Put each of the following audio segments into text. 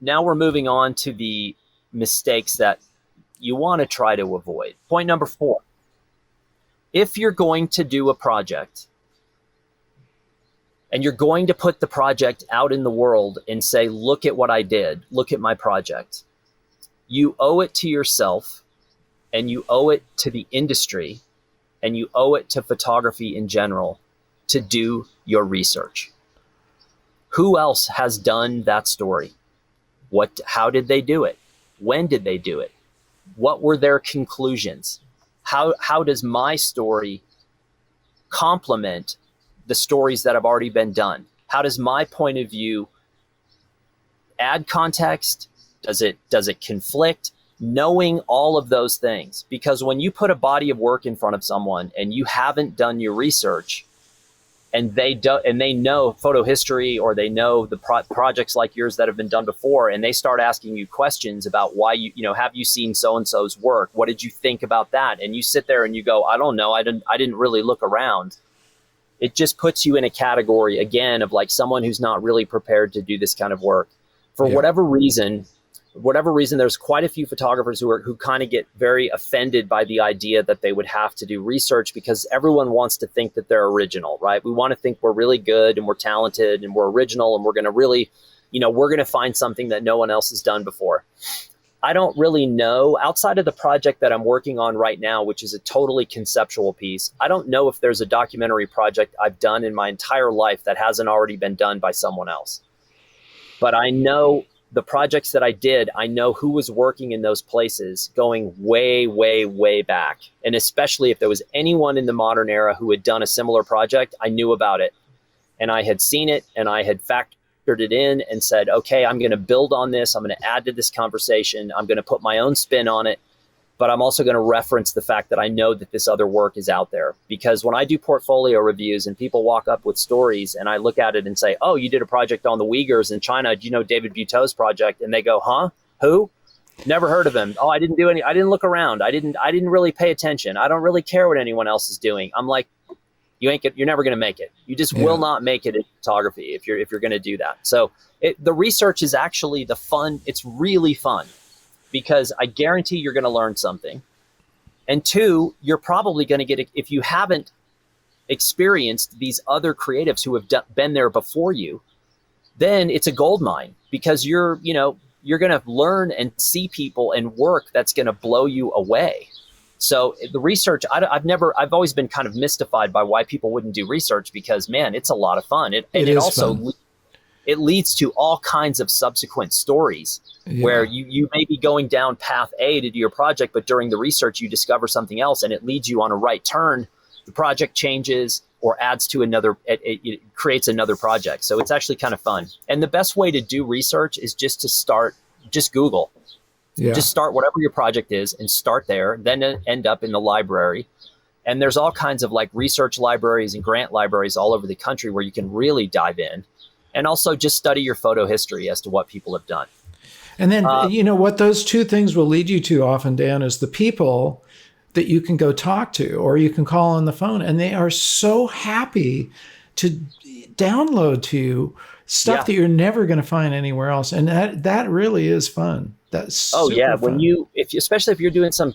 now we're moving on to the mistakes that you want to try to avoid. Point number 4. If you're going to do a project and you're going to put the project out in the world and say, look at what I did, look at my project, you owe it to yourself and you owe it to the industry and you owe it to photography in general to do your research. Who else has done that story? How did they do it? When did they do it? What were their conclusions? How does my story complement the stories that have already been done? How does my point of view add context? Does it conflict? Knowing all of those things, because when you put a body of work in front of someone and you haven't done your research, and they know photo history, or they know the projects like yours that have been done before, and they start asking you questions about why have you seen so and so's work? What did you think about that? And you sit there and you go, I don't know, I didn't really look around. It just puts you in a category again of like someone who's not really prepared to do this kind of work. For whatever reason, there's quite a few photographers who kind of get very offended by the idea that they would have to do research, because everyone wants to think that they're original, right? We want to think we're really good and we're talented and we're original and we're going to really, we're going to find something that no one else has done before. I don't really know, outside of the project that I'm working on right now, which is a totally conceptual piece, I don't know if there's a documentary project I've done in my entire life that hasn't already been done by someone else. But I know the projects that I did, I know who was working in those places going way, way, way back. And especially if there was anyone in the modern era who had done a similar project, I knew about it. And I had seen it and I had factored it in and said, okay, I'm going to build on this. I'm going to add to this conversation. I'm going to put my own spin on it. But I'm also going to reference the fact that I know that this other work is out there. Because when I do portfolio reviews and people walk up with stories and I look at it and say, oh, you did a project on the Uyghurs in China. Do you know David Buteau's project? And they go, huh? Who? Never heard of him. Oh, I didn't look around. I didn't really pay attention. I don't really care what anyone else is doing. I'm like, you're never going to make it. You just will not make it in photography if you're going to do that. So the research is actually the fun. It's really fun, because I guarantee you're going to learn something. And 2, you're probably going to get, if you haven't experienced these other creatives who have been there before you, then it's a gold mine, because you're going to learn and see people and work that's going to blow you away. So the research, I've always been kind of mystified by why people wouldn't do research, because man, it's a lot of fun. It also fun. It leads to all kinds of subsequent stories where you may be going down path A to do your project, but during the research you discover something else and it leads you on a right turn. The project changes or adds to another, it creates another project. So it's actually kind of fun. And the best way to do research is just Google. Just start whatever your project is and start there, then end up in the library. And there's all kinds of like research libraries and grant libraries all over the country where you can really dive in. And also just study your photo history as to what people have done. And then, what those two things will lead you to often, Dan, is the people that you can go talk to or you can call on the phone. And they are so happy to download to you stuff that you're never going to find anywhere else. And that really is fun. That's super fun. Especially if you're doing some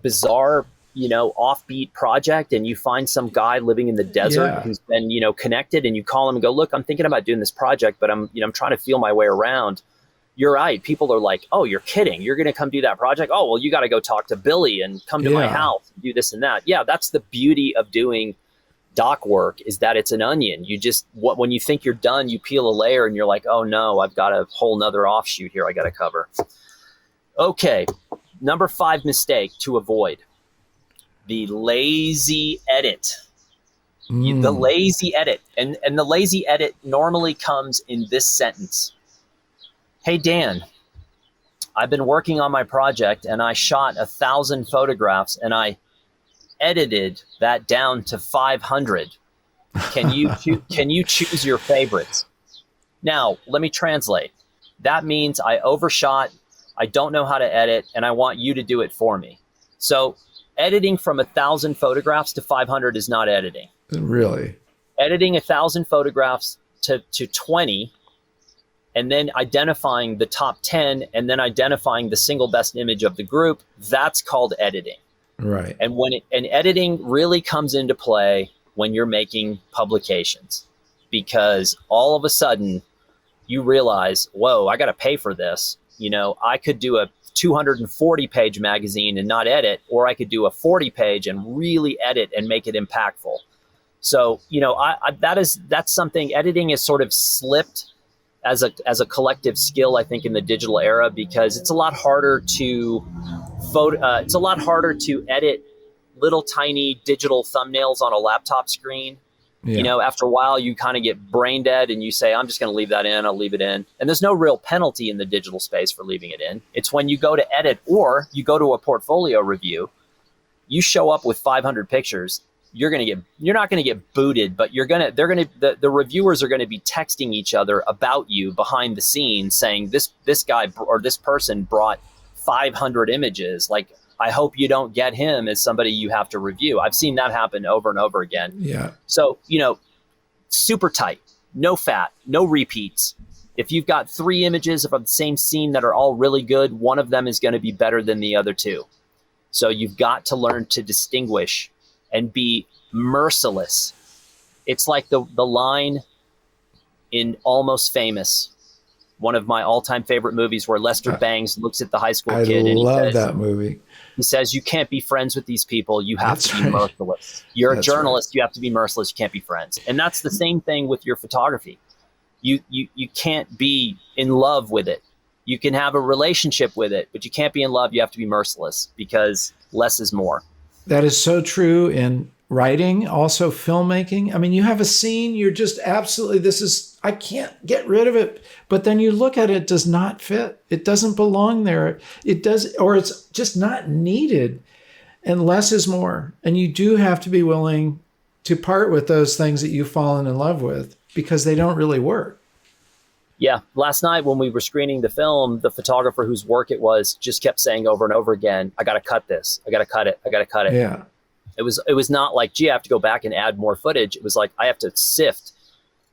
bizarre, offbeat project and you find some guy living in the desert who's been, connected, and you call him and go, look, I'm thinking about doing this project, but I'm trying to feel my way around. You're right. People are like, oh, you're kidding. You're going to come do that project? Oh, well, you got to go talk to Billy and come to my house and do this and that. Yeah, that's the beauty of doing doc work, is that it's an onion. When you think you're done, you peel a layer and you're like, oh no, I've got a whole nother offshoot here I got to cover. Okay. Number 5 mistake to avoid: the lazy edit. The lazy edit. And the lazy edit normally comes in this sentence. Hey, Dan, I've been working on my project and I shot 1,000 photographs and I edited that down to 500. Can you choose your favorites? Now, let me translate. That means I overshot, I don't know how to edit, and I want you to do it for me. So editing from 1,000 photographs to 500 is not editing. Really? Editing 1,000 photographs to 20 and then identifying the top 10 and then identifying the single best image of the group, that's called editing. Right. And and editing really comes into play when you're making publications, because all of a sudden you realize, whoa, I got to pay for this. I could do a 240 page magazine and not edit, or I could do a 40 page and really edit and make it impactful. So, that's something. Editing is sort of slipped as a collective skill, I think, in the digital era, because it's a lot harder to it's a lot harder to edit little tiny digital thumbnails on a laptop screen. Yeah. After a while, you kind of get brain dead and you say, I'm just going to leave that in. I'll leave it in. And there's no real penalty in the digital space for leaving it in. It's when you go to edit or you go to a portfolio review, you show up with 500 pictures. You're not going to get booted, but the reviewers are going to be texting each other about you behind the scenes saying this guy or this person brought 500 images. Like, I hope you don't get him as somebody you have to review. I've seen that happen over and over again. Yeah. So, super tight, no fat, no repeats. If you've got 3 images of the same scene that are all really good, one of them is going to be better than the other 2. So you've got to learn to distinguish and be merciless. It's like the line in Almost Famous, one of my all-time favorite movies, where Lester Bangs looks at the high school kid. I love that movie. He says, you can't be friends with these people. You have to be merciless. You're a journalist. Right. You have to be merciless. You can't be friends. And that's the same thing with your photography. You can't be in love with it. You can have a relationship with it, but you can't be in love. You have to be merciless, because less is more. That is so true in writing, also filmmaking. I mean, you have a scene, you're just absolutely, I can't get rid of it. But then you look at it, it does not fit. It doesn't belong there. It does, or it's just not needed. And less is more. And you do have to be willing to part with those things that you've fallen in love with, because they don't really work. Yeah. Last night when we were screening the film, the photographer whose work it was just kept saying over and over again, I got to cut this. I got to cut it. I got to cut it. Yeah. It was not like, gee, I have to go back and add more footage. It was like, I have to sift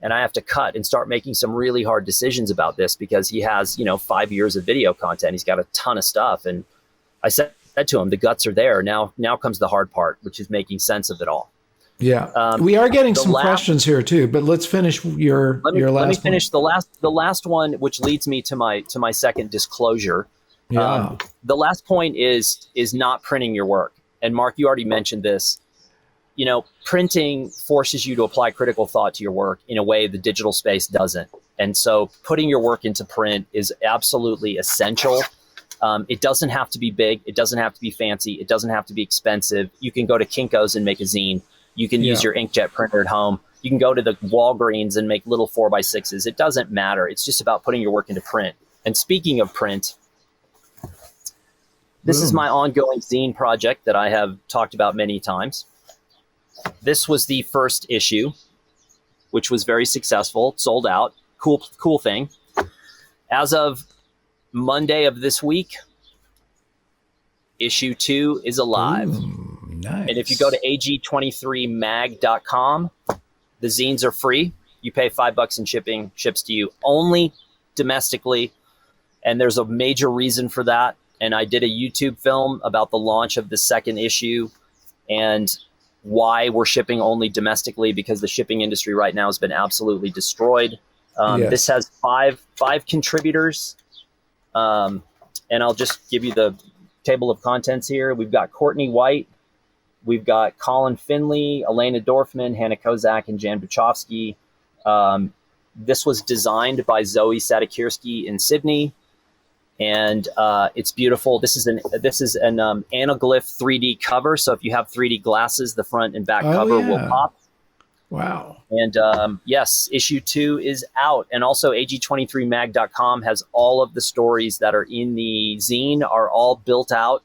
and I have to cut and start making some really hard decisions about this, because he has, 5 years of video content. He's got a ton of stuff. And I said to him, the guts are there. Now comes the hard part, which is making sense of it all. Yeah. We are getting some questions here too, but let's finish your last one. Let me finish the last one, which leads me to my second disclosure. Yeah. The last point is not printing your work. And Mark, you already mentioned this. Printing forces you to apply critical thought to your work in a way the digital space doesn't. And so putting your work into print is absolutely essential. It doesn't have to be big. It doesn't have to be fancy. It doesn't have to be expensive. You can go to Kinko's and make a zine. You can use your inkjet printer at home. You can go to the Walgreens and make little 4x6s. It doesn't matter. It's just about putting your work into print. And speaking of print, this is my ongoing zine project that I have talked about many times. This was the first issue, which was very successful, sold out. Cool thing. As of Monday of this week, issue 2 is alive. Ooh, nice. And if you go to ag23mag.com, the zines are free. You pay $5 in shipping, ships to you only domestically. And there's a major reason for that. And I did a YouTube film about the launch of the second issue and why we're shipping only domestically, because the shipping industry right now has been absolutely destroyed. This has five contributors. And I'll just give you the table of contents here. We've got Courtney White. We've got Colin Finley, Elena Dorfman, Hannah Kozak, and Jan Buchowski. This was designed by Zoe Sadikirski in Sydney. And it's beautiful. This is an anaglyph 3D cover. So if you have 3D glasses, the front and back cover will pop. Wow. And yes, issue 2 is out. And also ag23mag.com has all of the stories that are in the zine are all built out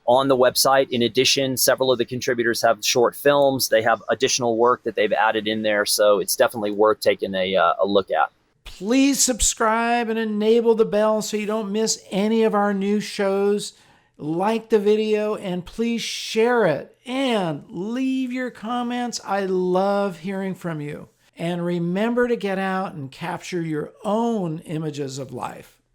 on the website. In addition, several of the contributors have short films. They have additional work that they've added in there. So it's definitely worth taking a look at. Please subscribe and enable the bell so you don't miss any of our new shows. Like the video and please share it and leave your comments. I love hearing from you. And remember to get out and capture your own images of life.